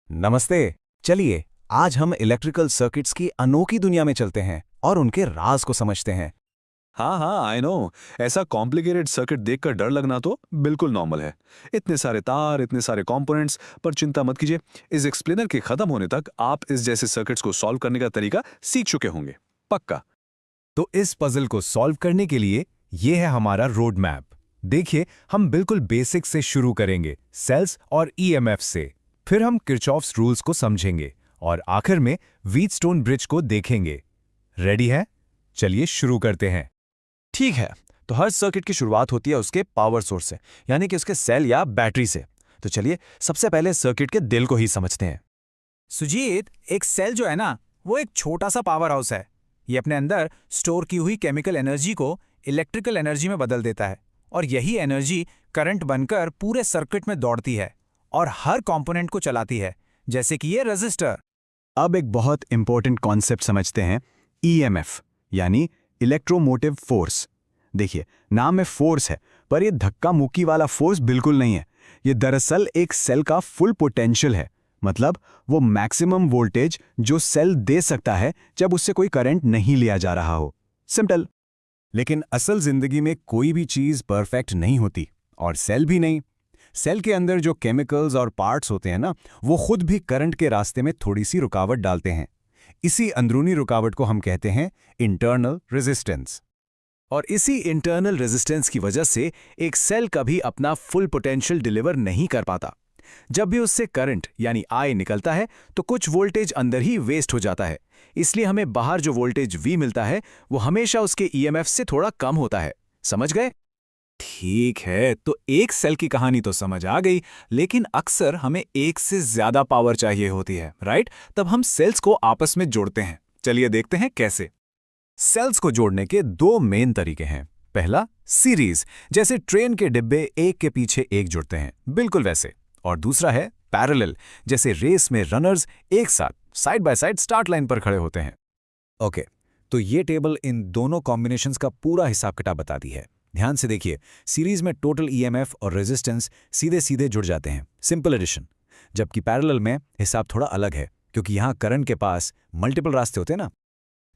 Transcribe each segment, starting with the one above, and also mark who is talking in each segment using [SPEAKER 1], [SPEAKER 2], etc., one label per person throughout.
[SPEAKER 1] नमस्ते। चलिए आज हम इलेक्ट्रिकल सर्किट्स की अनोखी दुनिया में चलते हैं और उनके राज को समझते हैं।
[SPEAKER 2] हाँ हाँ, आई नो। ऐसा कॉम्प्लिकेटेड सर्किट देखकर डर लगना तो बिल्कुल नॉर्मल है। इतने सारे तार, इतने सारे कंपोनेंट्स, पर चिंता मत कीजिए। इस एक्सप्लेनर के खत्म होने तक आप इस जैसे सर्किट्स को सॉल्व करने का तरीका सीख चुके होंगे, पक्का।
[SPEAKER 3] तो इस पजल को सॉल्व करने के लिए ये है हमारा रोड मैप। देखिए, हम बिल्कुल बेसिक से शुरू करेंगे, सेल्स और ईएमएफ से। फिर हम किरचॉफ्स रूल्स को समझेंगे और आखिर में व्हीटस्टोन ब्रिज को देखेंगे। रेडी है? चलिए शुरू करते हैं।
[SPEAKER 1] ठीक है, तो हर सर्किट की शुरुआत होती है उसके पावर सोर्स से, यानी कि उसके सेल या बैटरी से। तो चलिए सबसे पहले सर्किट के दिल को ही समझते हैं।
[SPEAKER 4] सुजीत, एक सेल जो है ना, वो एक छोटा सा पावर हाउस है। ये अपने अंदर स्टोर की हुई केमिकल एनर्जी को इलेक्ट्रिकल एनर्जी में बदल देता है और यही एनर्जी करंट बनकर पूरे सर्किट में दौड़ती है और हर कंपोनेंट को चलाती है, जैसे कि ये रेजिस्टर।
[SPEAKER 5] अब एक बहुत इंपॉर्टेंट कॉन्सेप्ट समझते हैं, ईएमएफ यानी इलेक्ट्रोमोटिव फोर्स। देखिए, नाम में फोर्स है, पर यह धक्का मुक्की वाला फोर्स बिल्कुल नहीं है। यह दरअसल एक सेल का फुल पोटेंशियल है, मतलब वो मैक्सिमम वोल्टेज जो सेल दे सकता है जब उससे कोई करंट नहीं लिया जा रहा हो। सिंपल।
[SPEAKER 3] लेकिन असल जिंदगी में कोई भी चीज परफेक्ट नहीं होती, और सेल भी नहीं। सेल के अंदर जो केमिकल्स और पार्ट्स होते हैं ना, वो खुद भी करंट के रास्ते में थोड़ी सी रुकावट डालते हैं। इसी अंदरूनी रुकावट को हम कहते हैं इंटरनल रेजिस्टेंस।
[SPEAKER 1] और इसी इंटरनल रेजिस्टेंस की वजह से एक सेल कभी अपना फुल पोटेंशियल डिलीवर नहीं कर पाता। जब भी उससे करंट यानी आई निकलता है तो कुछ वोल्टेज अंदर ही वेस्ट हो जाता है। इसलिए हमें बाहर जो वोल्टेज V मिलता है वो हमेशा उसके ईएमएफ से थोड़ा कम होता है। समझ गए?
[SPEAKER 4] ठीक है, तो एक सेल की कहानी तो समझ आ गई, लेकिन अक्सर हमें एक से ज्यादा पावर चाहिए होती है, राइट? तब हम सेल्स को आपस में जोड़ते हैं। चलिए देखते हैं कैसे।
[SPEAKER 3] सेल्स को जोड़ने के दो मेन तरीके हैं। पहला, सीरीज, जैसे ट्रेन के डिब्बे एक के पीछे एक जुड़ते हैं, बिल्कुल वैसे। और दूसरा है पैरेलल, जैसे रेस में रनर्स एक साथ side by side start line पर खड़े होते हैं।
[SPEAKER 1] ओके, तो ये टेबल इन दोनों कॉम्बिनेशंस का पूरा हिसाब किताब बताती है। ध्यान से देखिए, सीरीज में टोटल ईएमएफ और रेजिस्टेंस सीधे सीधे जुड़ जाते हैं, सिंपल एडिशन। जबकि पैरेलल में हिसाब थोड़ा अलग है, क्योंकि यहां करंट के पास मल्टीपल रास्ते होते हैं ना।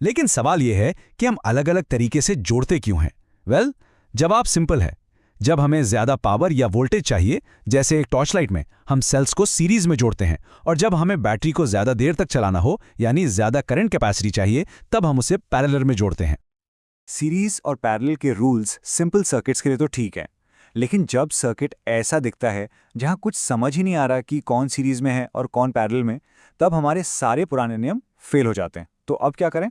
[SPEAKER 3] लेकिन सवाल यह है कि हम अलग अलग तरीके से जोड़ते क्यों हैं? वेल, जवाब सिंपल है। जब हमें ज्यादा पावर या वोल्टेज चाहिए, जैसे एक टॉर्च लाइट में, हम सेल्स को सीरीज में जोड़ते हैं। और जब हमें बैटरी को ज्यादा देर तक चलाना हो, यानी ज्यादा करंट कैपेसिटी चाहिए, तब हम उसे पैरेलल में जोड़ते हैं।
[SPEAKER 5] सीरीज और पैरेलल के रूल्स सिंपल सर्किट्स के लिए तो ठीक है, लेकिन जब सर्किट ऐसा दिखता है जहां कुछ समझ ही नहीं आ रहा कि कौन सीरीज में है और कौन पैरेलल में, तब हमारे सारे पुराने नियम फेल हो जाते हैं। तो अब क्या करें?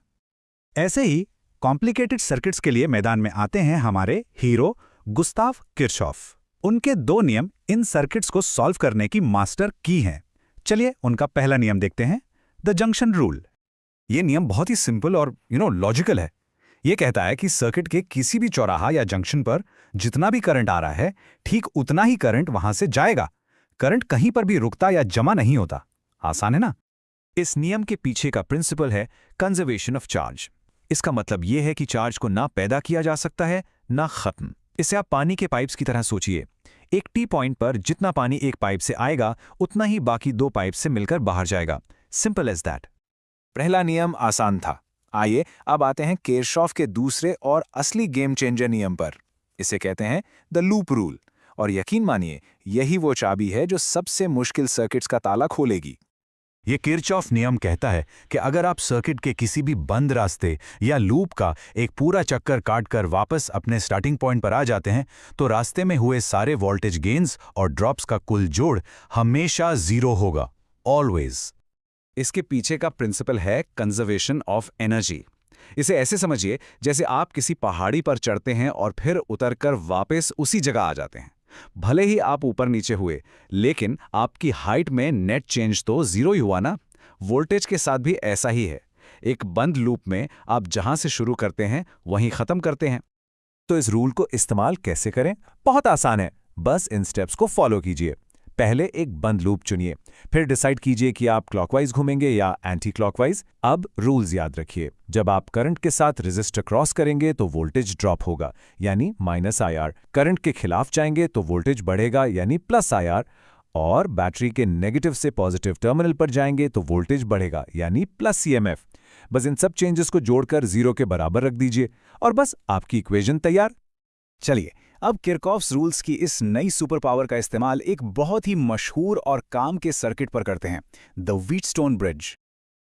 [SPEAKER 6] ऐसे ही कॉम्प्लिकेटेड सर्किट्स के लिए मैदान में आते हैं हमारे हीरो गुस्ताव किरचॉफ। उनके दो नियम इन सर्किट्स को सॉल्व करने की मास्टर की हैं। चलिए उनका पहला नियम देखते हैं, द जंक्शन रूल।
[SPEAKER 3] ये नियम बहुत ही सिंपल और लॉजिकल है। ये कहता है कि सर्किट के किसी भी चौराहा या जंक्शन पर जितना भी करंट आ रहा है, ठीक उतना ही करंट वहां से जाएगा। करंट कहीं पर भी रुकता या जमा नहीं होता। आसान है ना?
[SPEAKER 1] इस नियम के पीछे का प्रिंसिपल है कंजर्वेशन ऑफ चार्ज। इसका मतलब यह है कि चार्ज को ना पैदा किया जा सकता है ना खत्म। इसे आप पानी के पाइप्स की तरह सोचिए। एक टी पॉइंट पर जितना पानी एक पाइप से आएगा, उतना ही बाकी दो पाइप से मिलकर बाहर जाएगा। Simple as that.
[SPEAKER 4] पहला नियम आसान था। आइए अब आते हैं किरचॉफ के दूसरे और असली गेम चेंजर नियम पर। इसे कहते हैं द लूप रूल। और यकीन मानिए, यही वो चाबी है जो सबसे मुश्किल सर्किट्स का ताला खोलेगी।
[SPEAKER 3] ये किरचॉफ नियम कहता है कि अगर आप सर्किट के किसी भी बंद रास्ते या लूप का एक पूरा चक्कर काटकर वापस अपने स्टार्टिंग पॉइंट पर आ जाते हैं, तो रास्ते में हुए सारे वोल्टेज गेन्स और ड्रॉप्स का कुल जोड़ हमेशा जीरो होगा, ऑलवेज।
[SPEAKER 1] इसके पीछे का प्रिंसिपल है कंजर्वेशन ऑफ एनर्जी। इसे ऐसे समझिए जैसे आप किसी पहाड़ी पर चढ़ते हैं और फिर उतरकर वापस उसी जगह आ जाते हैं। भले ही आप ऊपर नीचे हुए, लेकिन आपकी हाइट में नेट चेंज तो जीरो ही हुआ ना। वोल्टेज के साथ भी ऐसा ही है। एक बंद लूप में आप जहां से शुरू करते हैं वहीं खत्म करते हैं। तो इस रूल को इस्तेमाल कैसे करें? बहुत आसान है, बस इन स्टेप्स को फॉलो कीजिए। पहले एक बंद लूप चुनिए, फिर डिसाइड कीजिए कि आप क्लॉकवाइज घूमेंगे या एंटी क्लॉकवाइज। अब रूल्स याद रखिए। जब आप करंट के साथ रेजिस्टर क्रॉस करेंगे तो वोल्टेज ड्रॉप होगा, यानी -IR। करंट के खिलाफ जाएंगे तो वोल्टेज बढ़ेगा, यानी +IR। और बैटरी के नेगेटिव से पॉजिटिव टर्मिनल पर जाएंगे तो वोल्टेज बढ़ेगा यानी प्लस EMF। बस इन सब चेंजेस को जोड़कर 0 के बराबर रख दीजिए और बस आपकी इक्वेशन तैयार।
[SPEAKER 4] चलिए अब किरचॉफ्स रूल्स की इस नई सुपर पावर का इस्तेमाल एक बहुत ही मशहूर और काम के सर्किट पर करते हैं, द व्हीटस्टोन ब्रिज।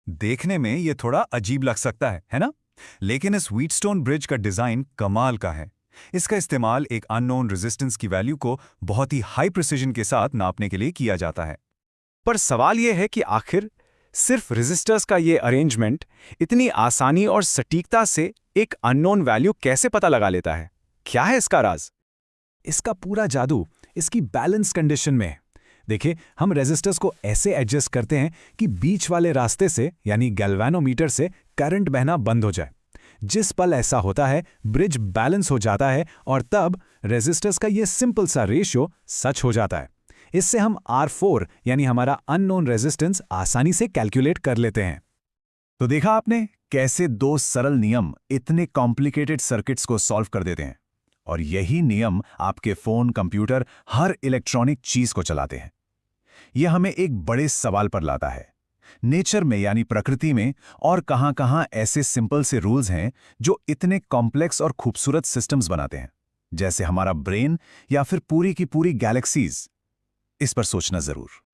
[SPEAKER 6] देखने में ये थोड़ा अजीब लग सकता है ना? लेकिन इस व्हीटस्टोन ब्रिज का डिजाइन कमाल का है। इसका इस्तेमाल एक अननोन रेजिस्टेंस की वैल्यू को बहुत ही हाई प्रिसिजन के साथ नापने के लिए किया जाता है।
[SPEAKER 1] पर सवाल यह है कि आखिर सिर्फ रेजिस्टर्स का ये अरेंजमेंट इतनी आसानी और सटीकता से एक अननोन वैल्यू कैसे पता लगा लेता है? क्या है इसका राज?
[SPEAKER 3] इसका पूरा जादू इसकी बैलेंस कंडीशन में है। देखिए, हम रेजिस्टर्स को ऐसे एडजस्ट करते हैं कि बीच वाले रास्ते से यानी गैल्वेनोमीटर से करंट बहना बंद हो जाए। जिस पल ऐसा होता है, ब्रिज बैलेंस हो जाता है और तब रेजिस्टर्स का ये सिंपल सा रेशियो सच हो जाता है। इससे हम R4 यानी हमारा अननोन रेजिस्टेंस आसानी से कैलकुलेट कर लेते हैं।
[SPEAKER 5] तो देखा आपने कैसे दो सरल नियम इतने कॉम्प्लिकेटेड सर्किट्स को सॉल्व कर देते हैं। और यही नियम आपके फोन, कंप्यूटर, हर इलेक्ट्रॉनिक चीज को चलाते हैं। यह हमें एक बड़े सवाल पर लाता है, नेचर में यानी प्रकृति में और कहां-कहां ऐसे सिंपल से रूल्स हैं जो इतने कॉम्प्लेक्स और खूबसूरत सिस्टम्स बनाते हैं, जैसे हमारा ब्रेन या फिर पूरी की पूरी गैलेक्सीज। इस पर सोचना जरूर।